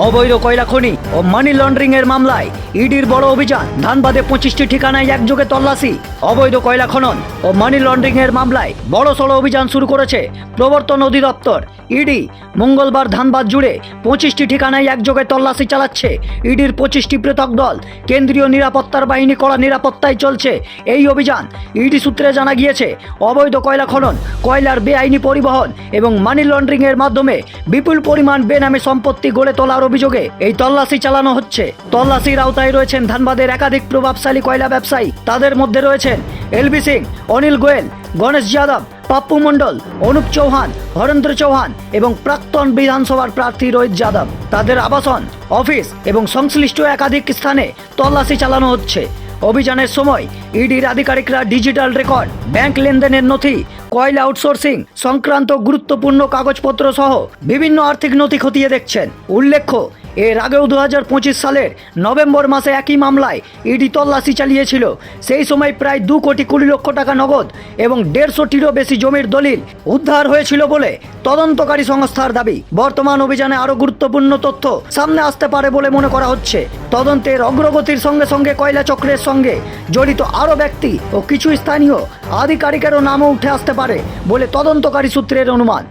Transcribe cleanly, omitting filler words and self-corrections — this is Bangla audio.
অবৈধ কয়লা খনি ও মানি লন্ডারিং এর মামলায় ইডির বড় অভিযান। ধানবাদে 25টি ঠিকানায় একযোগে তল্লাশি। অবৈধ কয়লা খনন ও মানি লন্ডারিং এর মামলায় বড়সড় অভিযান শুরু করেছে প্রবর্তন অধিদপ্তর। ইডি মঙ্গলবার ধানবাদ জুড়ে 25টি ঠিকানায় একযোগে তল্লাশি চালাচ্ছে। ইডির 25টি পৃথক দল, কেন্দ্রীয় নিরাপত্তার বাহিনী কড়া নিরাপত্তায় চলছে এই অভিযান। ইডি সূত্রে জানা গিয়েছে, অবৈধ কয়লা খনন, কয়লার বেআইনি পরিবহন এবং মানি লন্ডারিং এর মাধ্যমে বিপুল পরিমাণ বেনামে সম্পত্তি গড়ে তোলার অভিযোগে এই তল্লাশি চালানো হচ্ছে। তল্লাশির আওতায় রয়েছেন ধানবাদের একাধিক প্রভাবশালী কয়লা ব্যবসায়ী। তাদের মধ্যে রয়েছেন এলবি সিং, অনিল গোয়েল, গণেশ যাদব, পাপ্পু মণ্ডল, অনুপ চৌহান, হরেন্দ্র চৌহান এবং প্রাক্তন বিধানসভার প্রার্থী রোহিত যাদব। তাদের আবাসন, অফিস এবং সংশ্লিষ্ট একাধিক স্থানে তল্লাশি চালানো হচ্ছে। অভিযানের সময় ইডির আধিকারিকরা ডিজিটাল রেকর্ড, ব্যাংক লেনদেনের নথি, কয়লা আউটসোর্সিং সংক্রান্ত গুরুত্বপূর্ণ কাগজপত্র সহ বিভিন্ন আর্থিক নথি খতিয়ে দেখছেন। উল্লেখ্য, এর আগেও 2025 সালের নভেম্বর মাসে একই মামলায় ইডি তল্লাশি চালিয়েছিল। সেই সময় প্রায় 2,20 লক্ষ টাকা নগদ এবং 150টিরও বেশি জমির দলিল উদ্ধার হয়েছিল বলে তদন্তকারী সংস্থার দাবি। বর্তমান অভিযানে আরও গুরুত্বপূর্ণ তথ্য সামনে আসতে পারে বলে মনে করা হচ্ছে। তদন্তের অগ্রগতির সঙ্গে সঙ্গে কয়লা চক্রের সঙ্গে জড়িত আরও ব্যক্তি ও কিছু স্থানীয় আধিকারিকেরও নামও উঠে আসতে পারে বলে তদন্তকারী সূত্রের অনুমান।